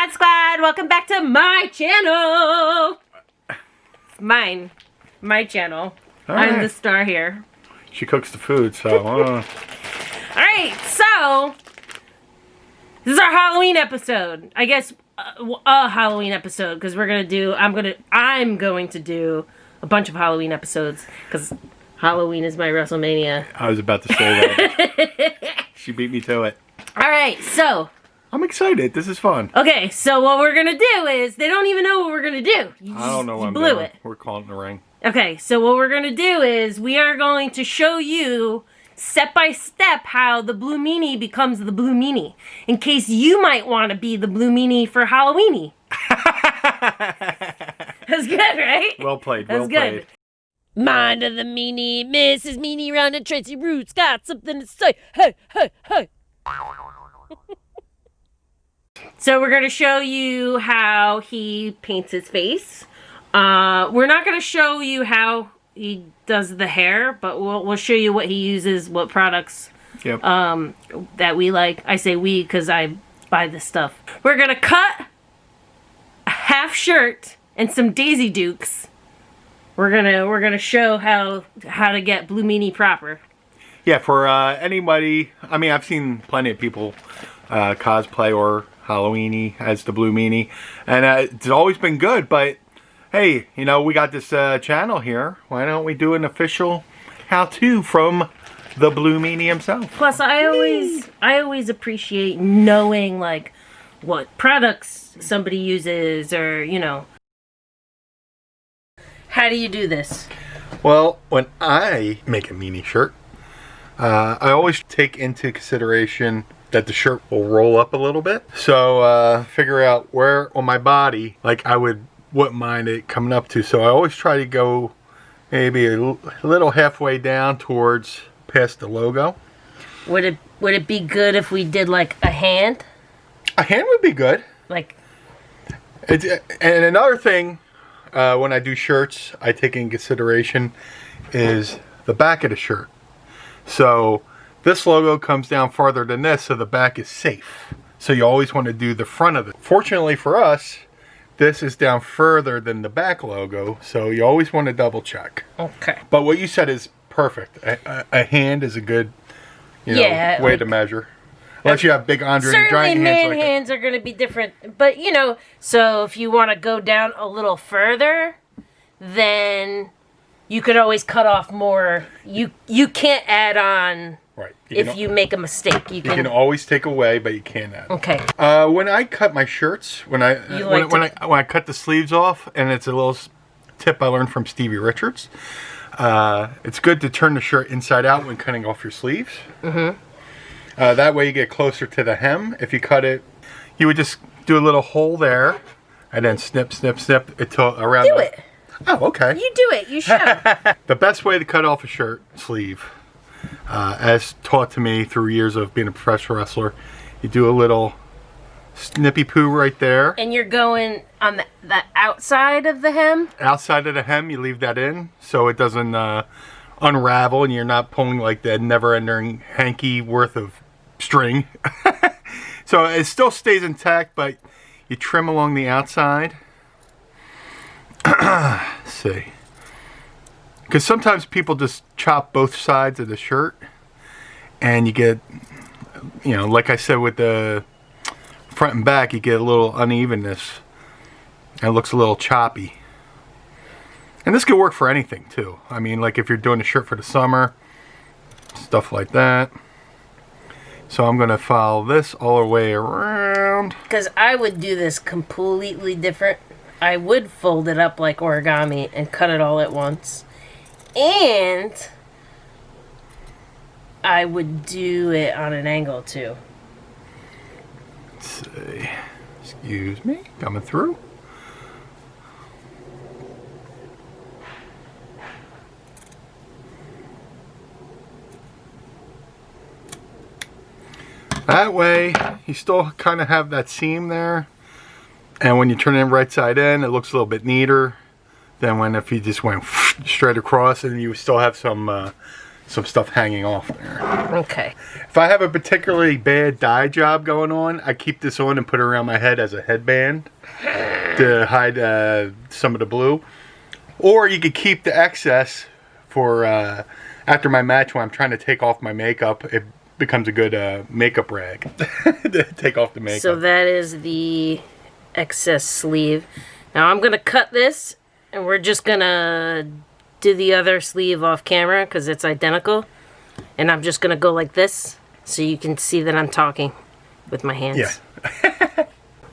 Squad Squad, welcome back to my channel. My channel. Right. I'm the star here. She cooks the food, so. Alright, so this is our Halloween episode. I guess a Halloween episode, because I'm going to do a bunch of Halloween episodes, because Halloween is my WrestleMania. I was about to say that. She beat me to it. Alright, so I'm excited. This is fun. okay, so what we're gonna do is, they don't even know what we're gonna do. I don't know what I'm blew doing. it. We're calling the ring. Okay, so what we're gonna do is, we are going to show you step by step how the Blue Meanie becomes the Blue Meanie, in case you might want to be the Blue Meanie for Halloweenie. That's good, right? Well played. That's Well good. played. Mind of the Meanie, Mrs. Meanie round and Tracy Roots got something to say. Hey, hey, hey. So we're going to show you how he paints his face. We're not going to show you how he does the hair, but we'll show you what he uses, what products that we like. I say we because I buy this stuff. We're going to cut a half shirt and some Daisy Dukes. We're gonna show how to get Blue Meanie proper. Yeah, for anybody, I mean, I've seen plenty of people cosplay or Halloweenie as the Blue Meanie, and it's always been good, but hey, you know, we got this channel here. Why don't we do an official how-to from the Blue Meanie himself? Plus, I always appreciate knowing, like, what products somebody uses, or, you know. How do you do this? Well, when I make a meanie shirt, I always take into consideration that the shirt will roll up a little bit. So figure out where on my body, like I wouldn't mind it coming up to. So I always try to go maybe a little halfway down towards past the logo. Would it be good if we did like a hand? A hand would be good. Like. And another thing, when I do shirts, I take in consideration is the back of the shirt. So this logo comes down farther than this, so the back is safe. So you always want to do the front of it. Fortunately for us, this is down further than the back logo, so you always want to double check. Okay. But what you said is perfect. A hand is a good, way to measure. Unless you have big Andre the Giant hands. Certainly, man hands are going to be different. But, so if you want to go down a little further, then you could always cut off more. You can't add on if you make a mistake. You can always take away, but you can't add. Okay. When I cut my shirts, when I cut the sleeves off, and it's a little tip I learned from Stevie Richards, it's good to turn the shirt inside out when cutting off your sleeves. Mm-hmm. That way you get closer to the hem. If you cut it, you would just do a little hole there, and then snip, snip, snip until around. Do it. Oh, okay. You do it. You should. The best way to cut off a shirt sleeve, as taught to me through years of being a professional wrestler, you do a little snippy poo right there. And you're going on the outside of the hem? Outside of the hem, you leave that in so it doesn't unravel and you're not pulling like the never-ending hanky worth of string. So it still stays intact, but you trim along the outside. Let's see. Because sometimes people just chop both sides of the shirt and you get, like I said with the front and back, you get a little unevenness and it looks a little choppy. And this could work for anything too. I mean, like if you're doing a shirt for the summer, stuff like that. So I'm going to follow this all the way around. Because I would do this completely different. I would fold it up like origami and cut it all at once. And I would do it on an angle too. Let's see. Excuse me. Coming through. That way, you still kind of have that seam there. And when you turn it right side in, it looks a little bit neater than if you just went straight across and you still have some some stuff hanging off there. Okay. If I have a particularly bad dye job going on, I keep this on and put it around my head as a headband to hide some of the blue. Or you could keep the excess for after my match when I'm trying to take off my makeup. It becomes a good makeup rag to take off the makeup. So that is the excess sleeve. Now I'm going to cut this, and we're just going to do the other sleeve off camera because it's identical. And I'm just going to go like this so you can see that I'm talking with my hands. Yeah.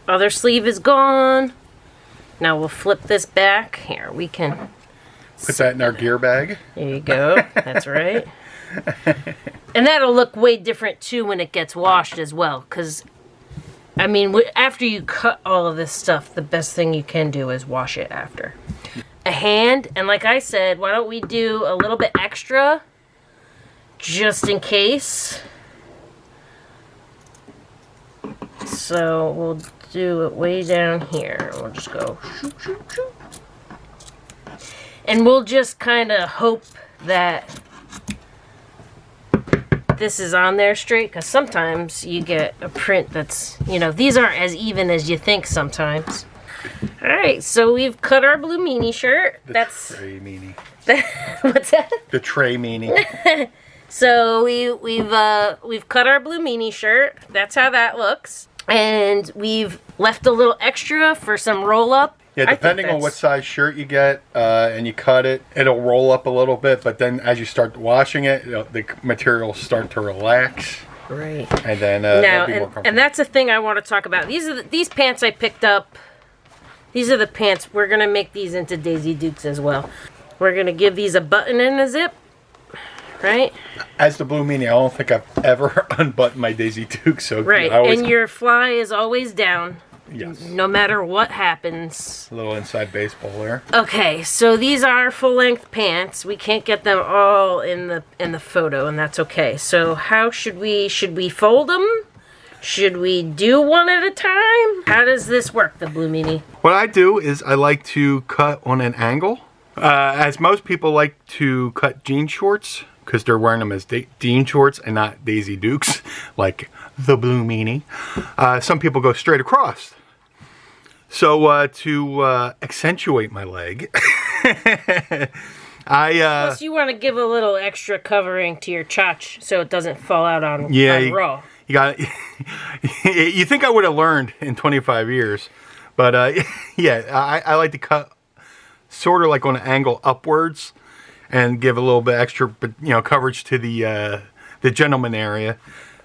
Other sleeve is gone. Now we'll flip this back. Here, we can put that in our gear bag. There you go. That's right. And that'll look way different too when it gets washed as well. Because, I mean, after you cut all of this stuff, the best thing you can do is wash it after. A hand, and like I said, why don't we do a little bit extra just in case. So we'll do it way down here. We'll just go shoot, shoot, shoot. And we'll just kind of hope that this is on there straight, because sometimes you get a print that's, you know, these aren't as even as you think sometimes. Alright, so we've cut our Blue Meanie shirt. That's Tray Meanie. What's that? The Tray Meanie. So we've cut our Blue Meanie shirt. That's how that looks. And we've left a little extra for some roll up. Yeah, depending on what size shirt you get and you cut it, it'll roll up a little bit. But then as you start washing it, the material will start to relax. Right. And then now, it'll be more comfortable. and that's a thing I want to talk about. These pants I picked up. These are the pants. We're going to make these into Daisy Dukes as well. We're going to give these a button and a zip. Right? As the Blue Meanie, I don't think I've ever unbuttoned my Daisy Duke. So right, and your fly is always down. Yes. No matter what happens. A little inside baseball there. Okay, so these are full-length pants. We can't get them all in the photo, and that's okay. So how should we fold them? Should we do one at a time? How does this work, the Blue Meanie? What I do is I like to cut on an angle. As most people like to cut jean shorts, because they're wearing them as jean shorts and not Daisy Dukes, like the Blue Meanie. Some people go straight across. So to accentuate my leg, Plus you want to give a little extra covering to your chotch so it doesn't fall out on raw. You got. You think I would have learned in 25 years, but yeah, I like to cut sort of like on an angle upwards and give a little bit extra, coverage to the gentleman area.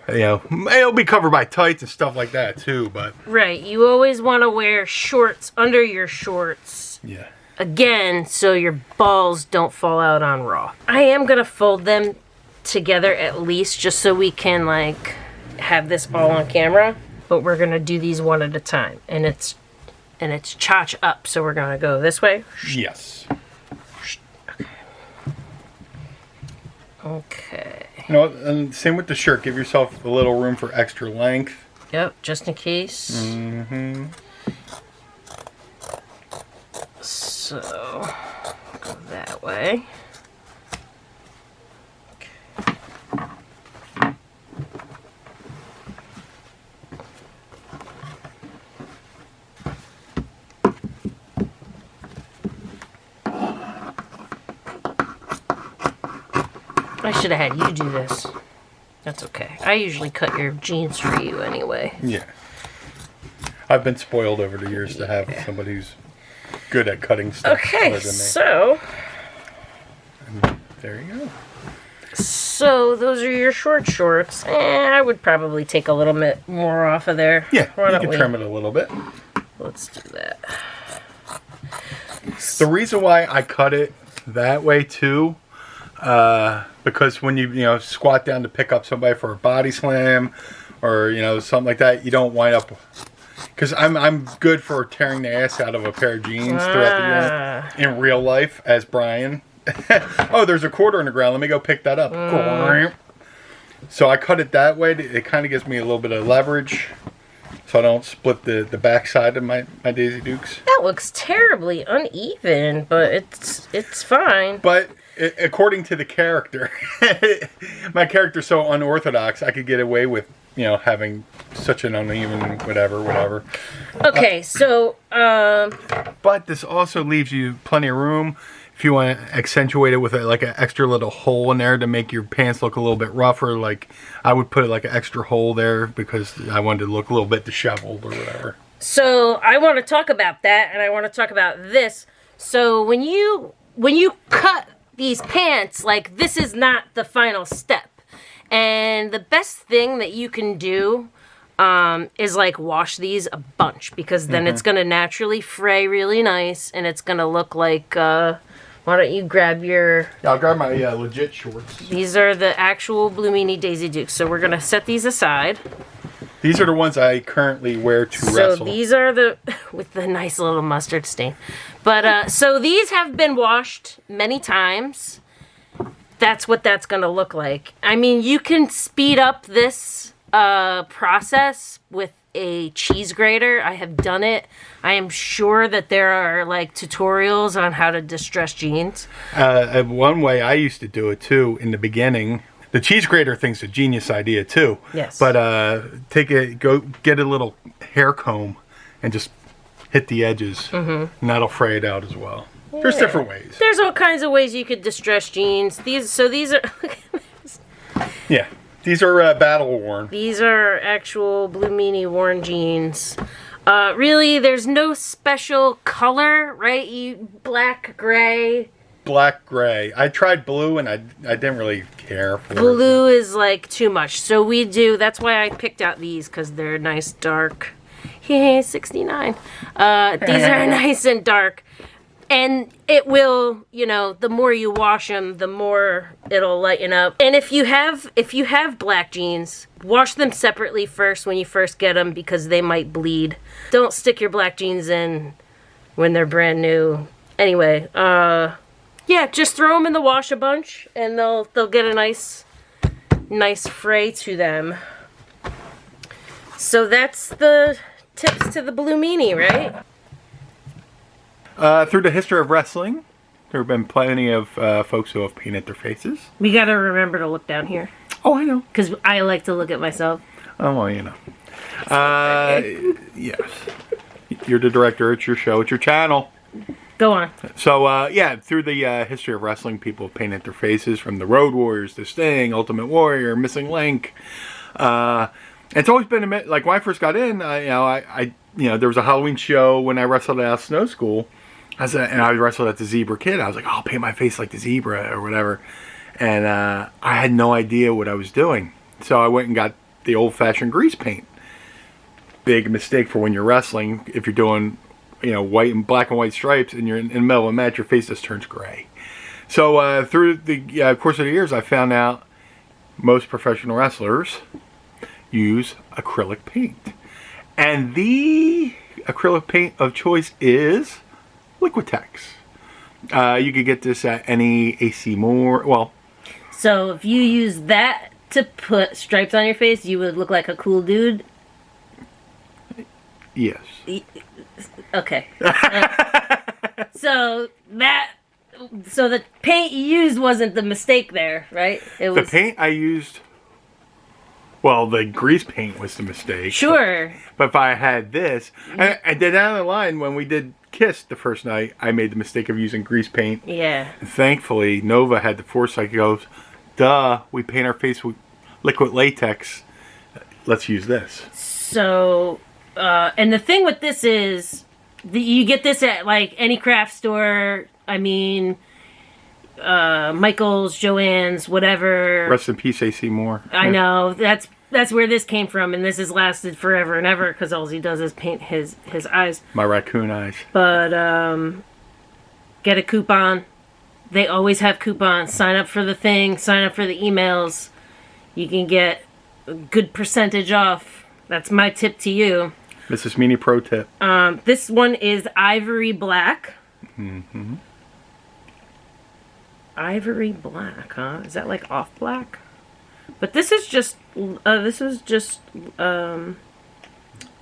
You know, it'll be covered by tights and stuff like that too, but right, you always want to wear shorts under your shorts. Yeah. Again, so your balls don't fall out on raw. I am gonna fold them together at least, just so we can like have this all on camera. But we're gonna do these one at a time, and it's chotch up. So we're gonna go this way. Yes. Okay. You know, and same with the shirt. Give yourself a little room for extra length. Yep, just in case. Mm-hmm. So, go that way. Okay. I should have had you do this. That's okay. I usually cut your jeans for you anyway. Yeah. I've been spoiled over the years to have somebody who's good at cutting stuff. Okay, so and there you go. So those are your shorts. I would probably take a little bit more off of there. Yeah, you can trim it a little bit. Let's do that. The reason why I cut it that way too, because when you squat down to pick up somebody for a body slam or something like that, you don't wind up. Because I'm good for tearing the ass out of a pair of jeans throughout the year in real life as Brian. Oh, there's a quarter in the ground. Let me go pick that up. So I cut it that way. It kind of gives me a little bit of leverage, so I don't split the back side of my Daisy Dukes. That looks terribly uneven, but it's fine. But according to the character, my character's so unorthodox, I could get away with, having such an uneven whatever. Okay, so... But this also leaves you plenty of room if you want to accentuate it with an extra little hole in there to make your pants look a little bit rougher. Like, I would put an extra hole there because I wanted to look a little bit disheveled or whatever. So I want to talk about that, and I want to talk about this. So when you cut these pants, this is not the final step. And the best thing that you can do is wash these a bunch, because then it's going to naturally fray really nice, and it's going to look like, why don't you grab your... Yeah, I'll grab my legit shorts. These are the actual Blue Meanie Daisy Dukes. So we're going to set these aside. These are the ones I currently wear to wrestle. So these are the... with the nice little mustard stain. But, so these have been washed many times. That's what that's going to look like. I mean, you can speed up this process with a cheese grater. I have done it. I am sure that there are tutorials on how to distress jeans. One way I used to do it too in the beginning. The cheese grater thing's a genius idea too. Yes. But go get a little hair comb and just hit the edges, and that'll fray it out as well. Yeah. There's different ways. There's all kinds of ways you could distress jeans. These are. Yeah. These are battle worn. These are actual Blue Meanie worn jeans. Really, there's no special color, right? Black, gray. Black, gray. I tried blue, and I didn't really care for it. Blue is too much. So that's why I picked out these, because they're nice dark. Yeah, 69. These are nice and dark. And it will, the more you wash them, the more it'll lighten up. And if you have black jeans, wash them separately first when you first get them, because they might bleed. Don't stick your black jeans in when they're brand new. Anyway, yeah, just throw them in the wash a bunch, and they'll get a nice fray to them. So that's the tips to the Blue Meanie, right? Through the history of wrestling, there have been plenty of folks who have painted their faces. We gotta remember to look down here. Oh, I know. Because I like to look at myself. Oh, well, yes. You're the director. It's your show. It's your channel. Go on. So, yeah, through the history of wrestling, people have painted their faces, from the Road Warriors to Sting, Ultimate Warrior, Missing Link. It's always been when I first got in, there was a Halloween show when I wrestled at Snow School. And I wrestled at the Zebra Kid. I was like, I'll paint my face like the zebra or whatever. And I had no idea what I was doing. So I went and got the old-fashioned grease paint. Big mistake for when you're wrestling. If you're doing, white and black and white stripes and you're in the middle of a match, your face just turns gray. So through the course of the years, I found out most professional wrestlers use acrylic paint. And the acrylic paint of choice is Liquitex. You could get this at any AC Moore. Well, so if you use that to put stripes on your face, you would look like a cool dude. Yes. Okay. So the paint you used wasn't the mistake there, right? It was the paint I used. Well, the grease paint was the mistake. Sure. But if I had this, and then down the line when we did Kiss the first night, I made the mistake of using grease paint. Yeah. And thankfully, Nova had the foresight. He goes, duh, we paint our face with liquid latex. Let's use this. So, and the thing with this is, you get this at any craft store. I mean, Michael's, Joann's, whatever. Rest in peace, AC Moore. I know. That's where this came from, and this has lasted forever and ever, because all he does is paint his eyes. My raccoon eyes. But, get a coupon. They always have coupons. Sign up for the thing. Sign up for the emails. You can get a good percentage off. That's my tip to you. Mrs. Meanie pro tip. This one is Ivory Black. Mm-hmm. Ivory Black, huh? Is that off black? But this is just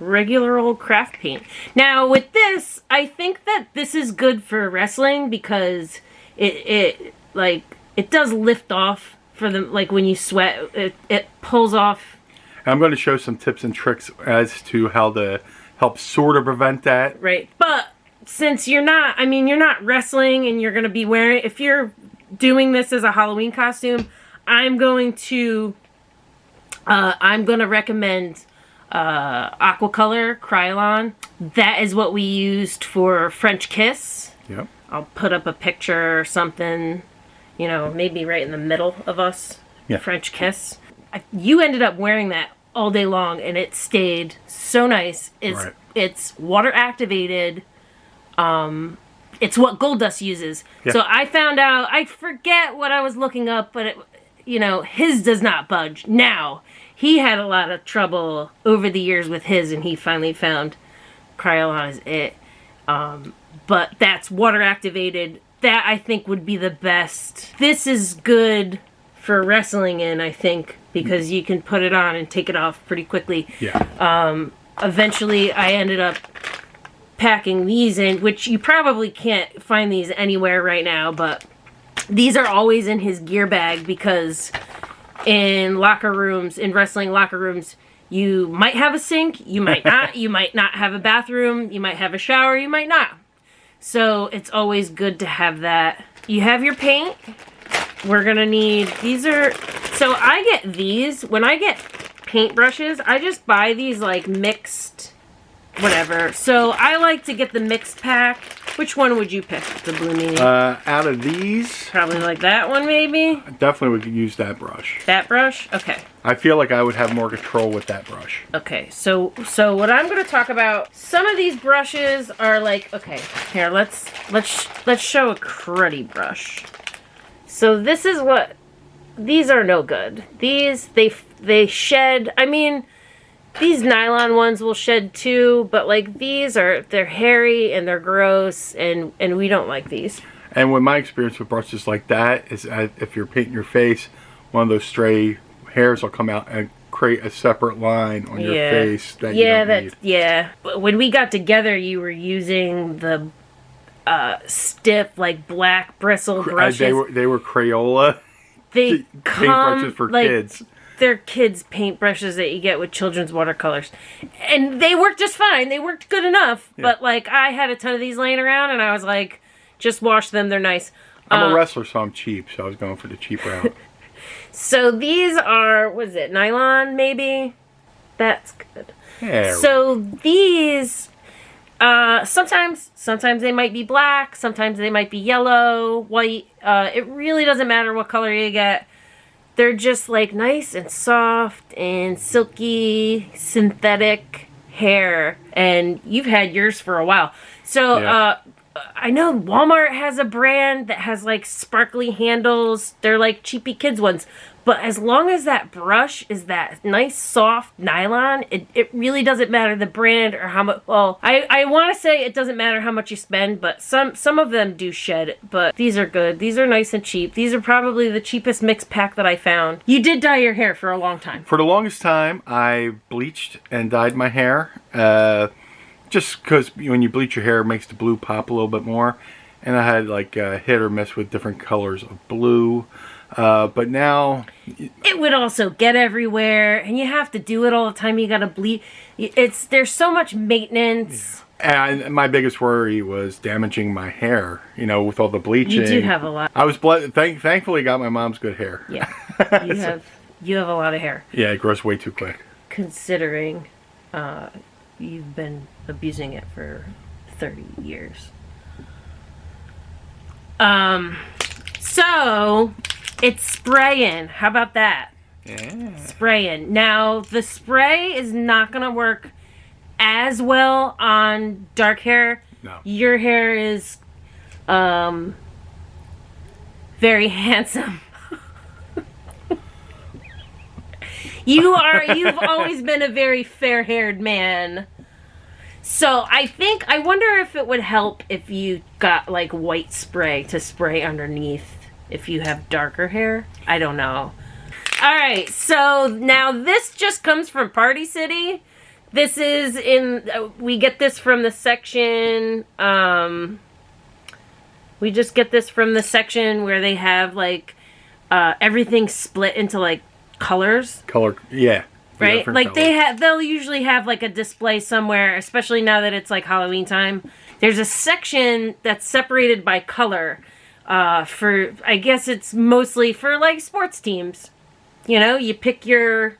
regular old craft paint. Now with this, I think that this is good for wrestling because it like, it does lift off for the, like, when you sweat, it pulls off. I'm going to show some tips and tricks as to how to help sort of prevent that. Right. But since you're not, I mean, you're not wrestling and you're going to be wearing, if you're doing this as a Halloween costume, I'm going to recommend Aquacolor Krylon. That is what we used for French Kiss. Yep. I'll put up a picture or something, you know, maybe right in the middle of us. Yeah. French Kiss. You ended up wearing that all day long, and it stayed so nice. It's water activated. It's what Gold Dust uses. Yeah. So I found out, I forget what I was looking up, but you know, his does not budge. Now, he had a lot of trouble over the years with his, and he finally found Krylon is it. But that's water activated. That, I think, would be the best. This is good for wrestling in, I think, because you can put it on and take it off pretty quickly. Yeah. Eventually, I ended up packing these in, which you probably can't find these anywhere right now, but these are always in his gear bag because in locker rooms, in wrestling locker rooms, you might have a sink, you might not. You might not have a bathroom, you might have a shower, you might not. So it's always good to have that. You have your paint. We're gonna need, these are, so I get these, when I get paintbrushes, I just buy these like mixed, whatever. So I like to get the mixed pack. Which one would you pick, the Blue Meanie? Out of these, probably like that one, maybe? I definitely would use that brush. That brush? Okay. I feel like I would have more control with that brush. Okay, so what I'm going to talk about, some of these brushes are like, okay, here, let's show a cruddy brush. So this is what, these are no good. These, they shed, I mean, these nylon ones will shed too, but like these they're hairy and they're gross, and we don't like these. And with my experience with brushes like that is if you're painting your face, one of those stray hairs will come out and create a separate line on your face that you don't need. Yeah. When we got together, you were using the stiff, like black bristle brushes. They were Crayola. They paintbrushes for like, kids. They're kids' paintbrushes that you get with children's watercolors. And they worked just fine. They worked good enough. Yeah. But, like, I had a ton of these laying around, and I was like, just wash them. They're nice. I'm a wrestler, so I'm cheap. So I was going for the cheap route. So these are, what is it, nylon, maybe? That's good. Yeah. So these, sometimes they might be black. Sometimes they might be yellow, white. It really doesn't matter what color you get. They're just like nice and soft and silky, synthetic hair. And you've had yours for a while. So yeah. I know Walmart has a brand that has like sparkly handles. They're like cheapy kids ones. But as long as that brush is that nice soft nylon, it really doesn't matter the brand or how much. Well, I want to say it doesn't matter how much you spend, but some of them do shed. But these are good. These are nice and cheap. These are probably the cheapest mixed pack that I found. You did dye your hair for a long time. For the longest time, I bleached and dyed my hair. Just because when you bleach your hair, it makes the blue pop a little bit more. And I had like hit or miss with different colors of blue. But now it would also get everywhere, and you have to do it all the time. You gotta bleach. There's so much maintenance. Yeah. And my biggest worry was damaging my hair. You know, with all the bleaching. You do have a lot. I was thankfully got my mom's good hair. Yeah, you have a lot of hair. Yeah, it grows way too quick. Considering you've been abusing it for 30 years. So it's spraying. How about that? Yeah. Spraying. Now, the spray is not going to work as well on dark hair. No. Your hair is very handsome. You've always been a very fair-haired man. So I wonder if it would help if you got like white spray to spray underneath if you have darker hair. I don't know. All right, so now this just comes from Party City. This is we get this from the section, We just get this from the section where they have like everything split into like colors. Yeah. Right? Like they'll usually have like a display somewhere, especially now that it's like Halloween time. There's a section that's separated by color. For I guess it's mostly for like sports teams. You know, you pick your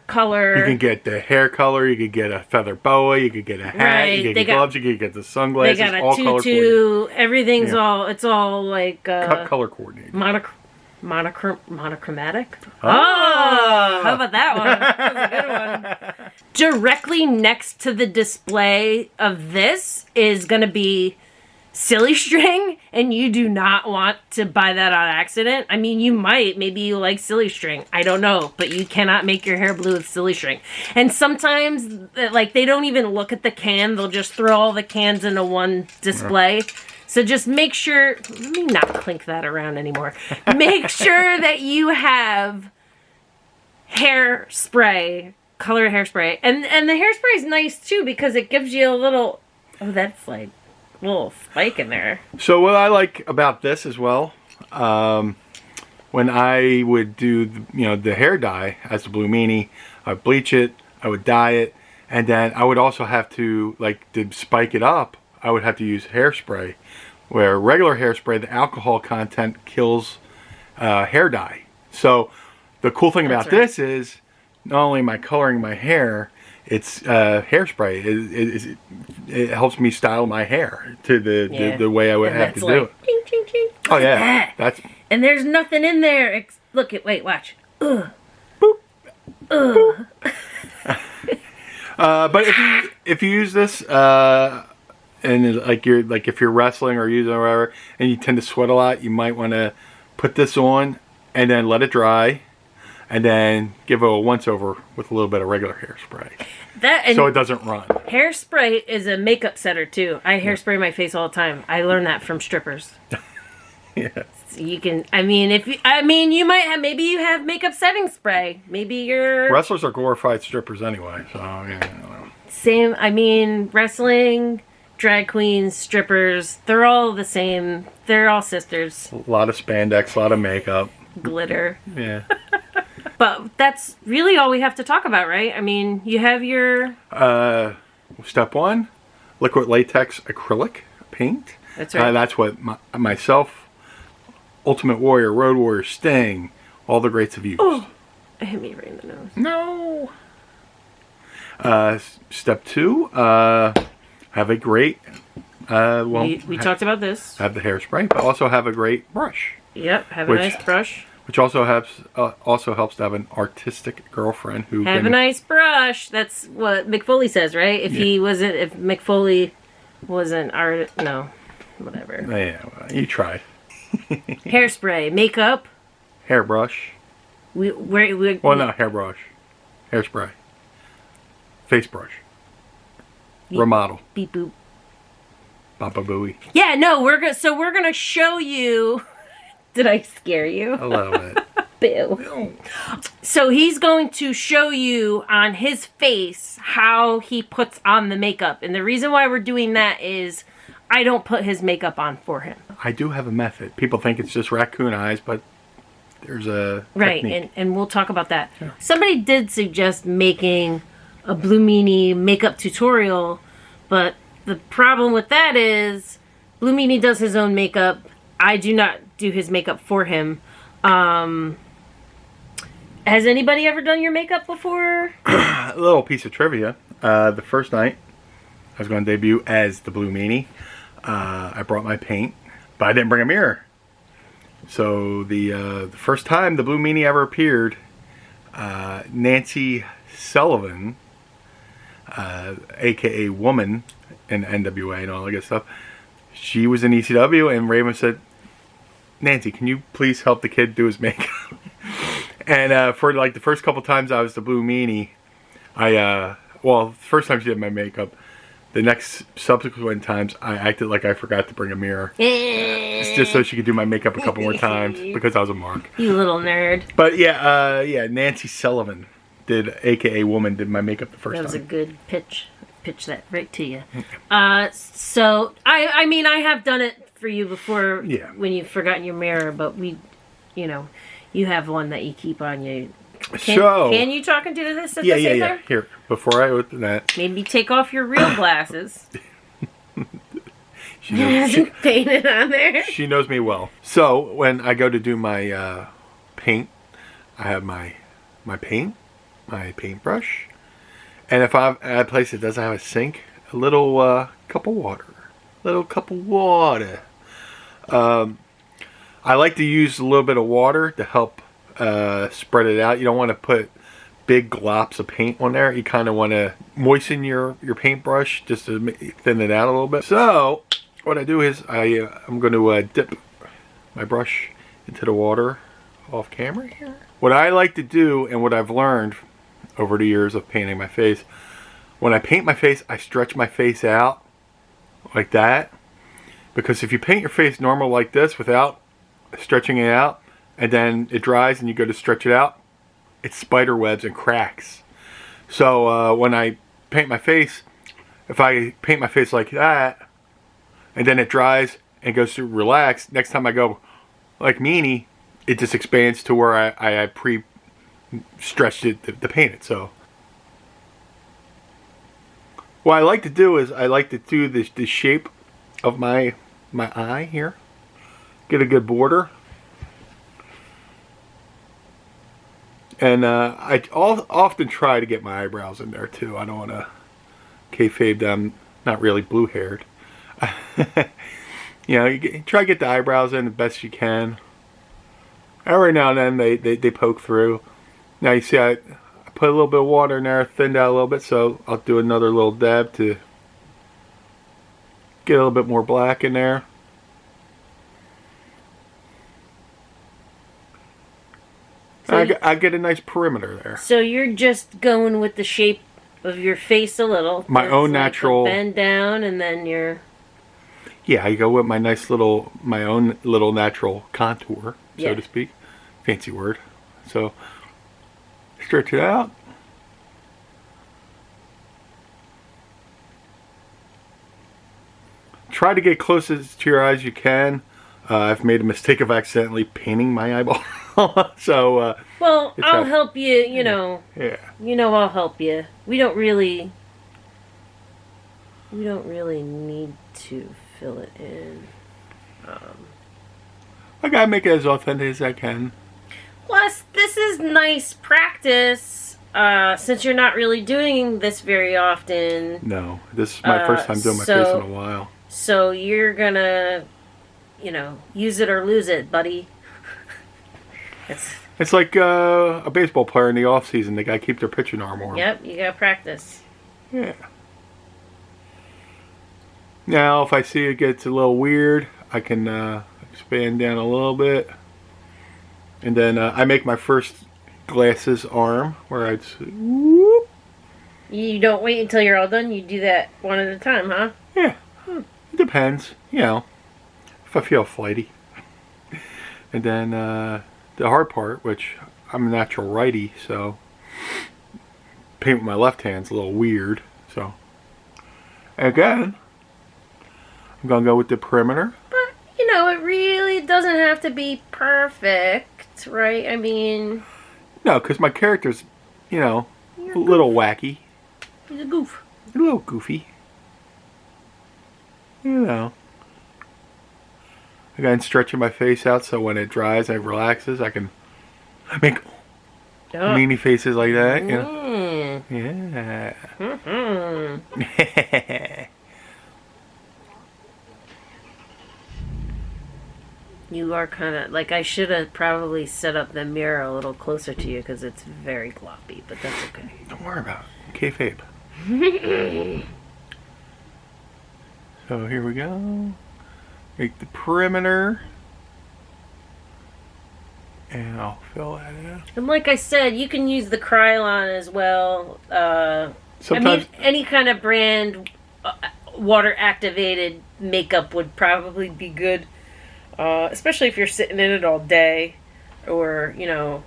color. You can get the hair color, you could get a feather boa, you could get a hat, you could get gloves, you could get the sunglasses, they got a all color tutu, coordinated. everything's all like color coordinated. Monochromatic. Oh, how about that one? That was a good one. Directly next to the display of this is going to be silly string, and you do not want to buy that on accident. I mean, you might. Maybe you like silly string. I don't know. But you cannot make your hair blue with silly string. And sometimes, like, they don't even look at the can. They'll just throw all the cans into one display. So just make sure, let me not clink that around anymore. Make sure that you have hairspray, color hairspray. And the hairspray is nice too because it gives you a little, oh, that's like a little spike in there. So what I like about this as well, when I would do, the hair dye as the Blue Meanie, I'd bleach it, I would dye it, and then I would also have to, like, to spike it up, I would have to use hairspray, where regular hairspray, the alcohol content kills hair dye. So the cool thing about this is not only am I coloring my hair, it's hairspray. It helps me style my hair to the way I would have to do it. Ching, ching, ching. Oh yeah, that's. And there's nothing in there. Look it. Wait, watch. Boop. Ugh. But if you use this. And if you're wrestling or using it or whatever, and you tend to sweat a lot, you might want to put this on and then let it dry, and then give it a once over with a little bit of regular hairspray, so it doesn't run. Hairspray is a makeup setter too. I hairspray my face all the time. I learned that from strippers. Yeah. So you can. You might have. Maybe you have makeup setting spray. Maybe you're. Wrestlers are glorified strippers anyway, so yeah. I don't know. Same. Wrestling. Drag queens, strippers, they're all the same. They're all sisters. A lot of spandex, a lot of makeup. Glitter. Yeah. But that's really all we have to talk about, right? I mean, you have your... Step 1, liquid latex acrylic paint. That's right. That's what myself, Ultimate Warrior, Road Warrior, Sting, all the greats have used. Oh, it hit me right in the nose. No. Step 2, have a great, we talked about this. Have the hairspray, but also have a great brush. Yep, have a nice brush. Which also helps to have an artistic girlfriend who have a nice brush. That's what McFoley says, right? If McFoley wasn't no, whatever. Yeah, well, you tried. Hairspray, makeup, hairbrush. Not hairbrush, hairspray, face brush. Remodel. Beep boop. Baba booey. Yeah, no, we're gonna show you. Did I scare you? A little bit. Boo. So he's going to show you on his face how he puts on the makeup, and the reason why we're doing that is I don't put his makeup on for him. I do have a method. People think it's just raccoon eyes, but there's a technique. and we'll talk about that. Yeah. Somebody did suggest making a Blue Meanie makeup tutorial, but the problem with that is Blue Meanie does his own makeup. I do not do his makeup for him. Has anybody ever done your makeup before? A little piece of trivia. The first night I was going to debut as the Blue Meanie, I brought my paint, but I didn't bring a mirror. So the first time the Blue Meanie ever appeared, Nancy Sullivan, aka Woman in NWA and all that good stuff, she was in ECW, and Raven said, Nancy, can you please help the kid do his makeup? And for like the first couple times I was the Blue Meanie, the first time she did my makeup, the next subsequent times I acted like I forgot to bring a mirror. It's just so she could do my makeup a couple more times because I was a mark. You little nerd. But yeah, Nancy Sullivan aka Woman, did my makeup the first time. That was a good pitch. Pitch that right to you. So, I mean, I have done it for you before when you've forgotten your mirror, but you know, you have one that you keep on you. Can you talk into this at the same time? Here, before I open that. Maybe take off your real glasses. She painted on there. She knows me well. So, when I go to do my paint, I have my paintbrush. And if I'm at a place that doesn't have a sink, a little cup of water. I like to use a little bit of water to help spread it out. You don't want to put big glops of paint on there. You kind of want to moisten your paintbrush just to thin it out a little bit. So what I do is I'm going to dip my brush into the water off camera here. What I like to do, and what I've learned over the years of painting my face, when I paint my face, I stretch my face out like that. Because if you paint your face normal like this without stretching it out, and then it dries and you go to stretch it out, it spider webs and cracks. So when I paint my face, if I paint my face like that, and then it dries and goes to relax, next time I go like Meanie, it just expands to where I pre-stretched it to paint it. So what I like to do is I like to do the shape of my eye here. Get a good border. And I often try to get my eyebrows in there too. I don't want to kayfabe that I'm not really blue haired. You know, you try to get the eyebrows in the best you can. Every now and then they poke through. Now you see I put a little bit of water in there, thinned out a little bit, so I'll do another little dab to get a little bit more black in there. So I get a nice perimeter there. So you're just going with the shape of your face a little. My own natural. Bend down and then you're. Yeah, I go with my own little natural contour, so to speak. Fancy word. So stretch it out. Try to get closest to your eyes you can. I've made a mistake of accidentally painting my eyeball. So well, I'll help you, you know. Yeah. You know, I'll help you. We don't really need to fill it in. I gotta make it as authentic as I can. Plus, this is nice practice, since you're not really doing this very often. No, this is my first time doing my face in a while. So you're gonna, you know, use it or lose it, buddy. It's like a baseball player in the off season. They gotta keep their pitching arm warm. Yep, you gotta practice. Yeah. Now, if I see it gets a little weird, I can expand down a little bit, and then I make my first glasses arm where I'd whoop. You don't wait until you're all done. You do that one at a time, huh? Yeah. It depends, you know, if I feel flighty. And then the hard part, which I'm a natural righty, so paint with my left hand's a little weird. So again, I'm gonna go with the perimeter. But you know, it really doesn't have to be perfect, right? I mean, no, because my character's, you know, a little wacky. He's a goof. A little goofy. You know. Again, stretching my face out so when it dries and it relaxes, I can make meanie faces like that. You know? Yeah. You are kind of like, I should have probably set up the mirror a little closer to you because it's very gloppy, but that's okay. Don't worry about it. Kayfabe. So here we go. Make the perimeter. And I'll fill that in. And like I said, you can use the Krylon as well. Sometimes, I mean, any kind of brand water activated makeup would probably be good. Especially if you're sitting in it all day. Or, you know,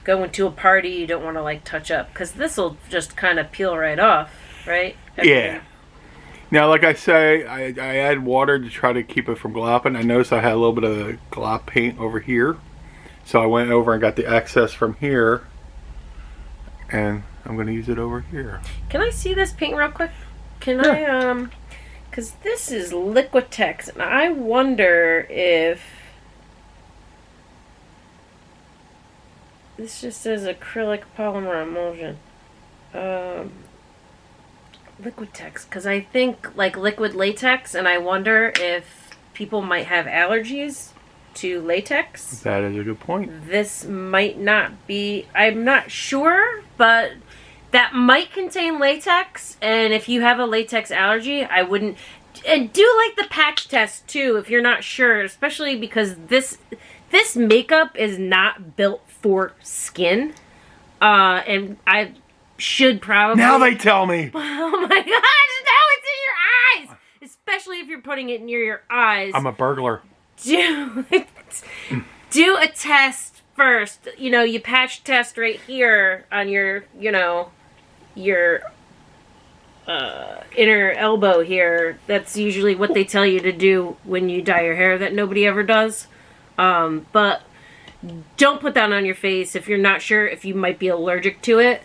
going to a party you don't want to like touch up. Because this will just kind of peel right off, right? Yeah. Now, like I say, I add water to try to keep it from glopping. I noticed I had a little bit of glop paint over here. So I went over and got the excess from here. And I'm going to use it over here. Can I see this paint real quick? Can I, because this is Liquitex, and I wonder if this just says acrylic polymer emulsion. Liquitex, because I think like liquid latex, and I wonder if people might have allergies to latex. That is a good point. This might not be, I'm not sure, but that might contain latex, and if you have a latex allergy, I wouldn't. And do like the patch test too if you're not sure, especially because this makeup is not built for skin. And I should probably. Now they tell me. Oh my gosh! Now it's in your eyes, especially if you're putting it near your eyes. I'm a burglar. Do a test first. You know, you patch test right here on your, you know, your inner elbow here. That's usually what they tell you to do when you dye your hair that nobody ever does. But don't put that on your face if you're not sure if you might be allergic to it.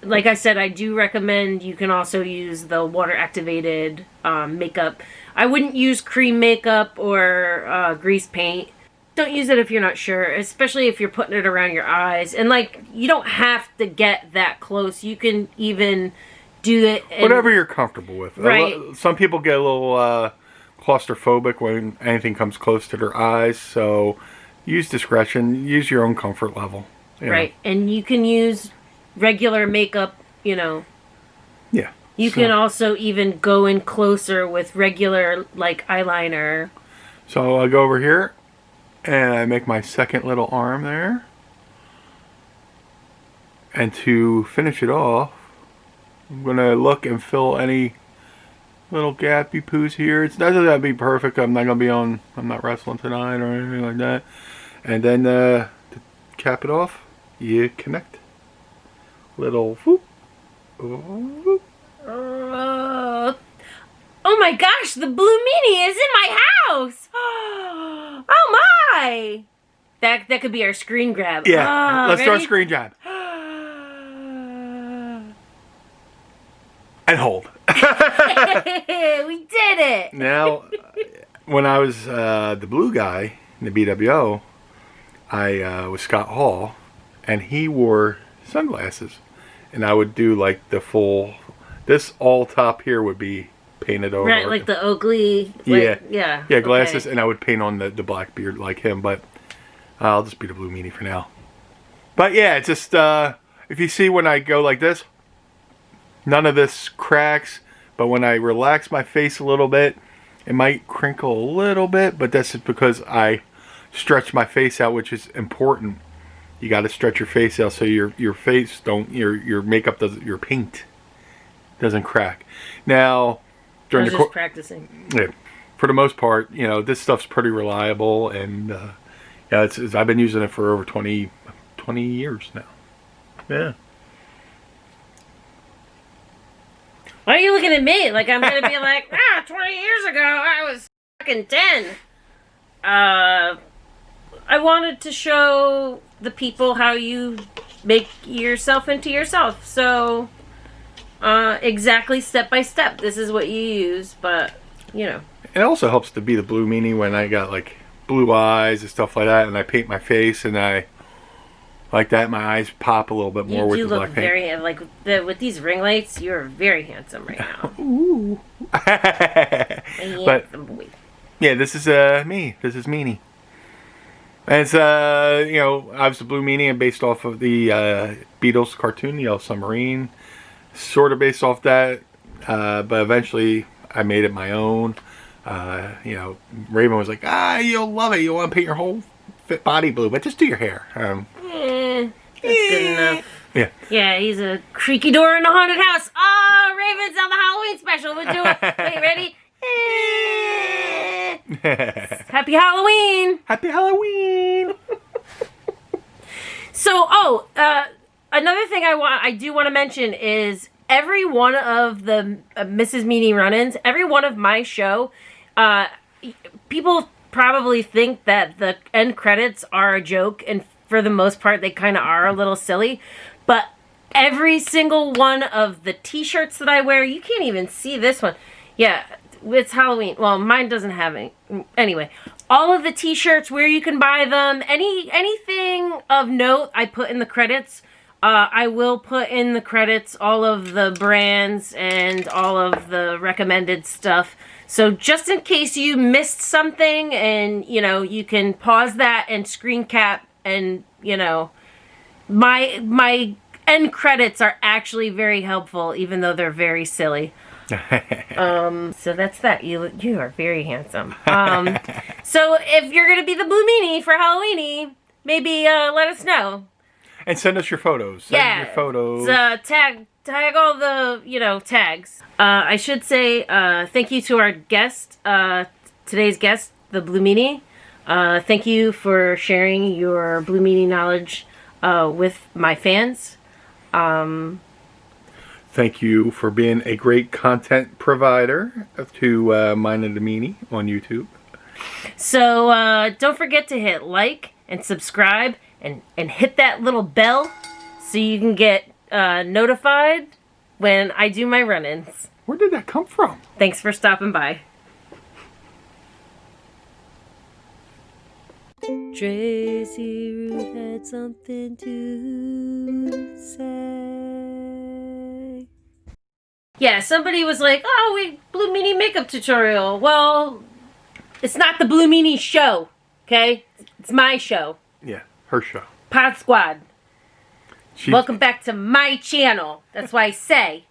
Like I said, I do recommend you can also use the water activated makeup. I wouldn't use cream makeup or grease paint. Don't use it if you're not sure, especially if you're putting it around your eyes. And like, you don't have to get that close. You can even do it. Whatever you're comfortable with. Right. Some people get a little claustrophobic when anything comes close to their eyes. So use discretion. Use your own comfort level. Right. And you can use regular makeup, you know. Yeah. You can also even go in closer with regular, like, eyeliner. So I go over here, and I make my second little arm there. And to finish it off, I'm going to look and fill any little gappy poos here. It doesn't have to be perfect. I'm not wrestling tonight or anything like that. And then to cap it off, you connect. Little whoop. Whoop. Oh my gosh, the Blue Meanie is in my house! Oh my! That could be our screen grab. Yeah, let's do our screen grab. And hold. We did it! Now, when I was the blue guy in the BWO, I was Scott Hall, and he wore sunglasses. And I would do like the full, this all top here would be painted over. Right, like the Oakley. Like, yeah. Yeah, glasses, okay. And I would paint on the black beard like him, but I'll just be the Blue Meanie for now. But yeah, it's just, if you see when I go like this, none of this cracks, but when I relax my face a little bit, it might crinkle a little bit, but that's just because I stretch my face out, which is important. You got to stretch your face out so your face your makeup doesn't, your paint doesn't crack. Now, during just practicing. Yeah, for the most part, you know, this stuff's pretty reliable, and yeah, I've been using it for over 20 years now. Yeah. Why are you looking at me? Like I'm gonna be like, 20 years ago I was fucking 10. I wanted to show the people how you make yourself into yourself. So, exactly step by step. This is what you use, but, you know. It also helps to be the Blue Meanie when I got, like, blue eyes and stuff like that, and I paint my face, and I, like that, my eyes pop a little bit more with the black paint. You do look very, with these ring lights, you're very handsome right now. Ooh. But, yeah, this is, me. This is Meanie. And it's, you know, I was the Blue Meanie and based off of the Beatles cartoon, The Yellow Submarine. Sort of based off that, but eventually I made it my own. You know, Raven was like, you'll love it. You'll want to paint your whole fit body blue, but just do your hair. That's good enough. Yeah. Yeah, he's a creaky door in a haunted house. Oh, Raven's on the Halloween special. We'll do it. Wait, ready? Happy Halloween! Happy Halloween! So, another thing I do want to mention is every one of the Mrs. Meanie run-ins, every one of my show, people probably think that the end credits are a joke, and for the most part, they kind of are a little silly. But every single one of the t-shirts that I wear, you can't even see this one. Yeah, it's Halloween. Well, mine doesn't have any. Anyway, all of the t-shirts, where you can buy them, anything of note, I put in the credits. I will put in the credits all of the brands and all of the recommended stuff. So just in case you missed something, and, you know, you can pause that and screen cap, and, you know, my end credits are actually very helpful, even though they're very silly. So that's that. You are very handsome. So if you're going to be the Blue Meanie for Halloweenie, maybe let us know. And send us your photos. Send your photos. Tag all the, you know, tags. I should say thank you to our guest, today's guest, the Blue Meanie. Thank you for sharing your Blue Meanie knowledge with my fans. Thank you for being a great content provider to Mine and the Meanie on YouTube. So don't forget to hit like and subscribe and hit that little bell so you can get notified when I do my run-ins. Where did that come from? Thanks for stopping by. Tracy Ruth had something to say. Yeah, somebody was like, oh, Blue Meanie makeup tutorial. Well, it's not the Blue Meanie show, okay? It's my show. Yeah, her show. Pod Squad. Welcome back to my channel. That's why I say.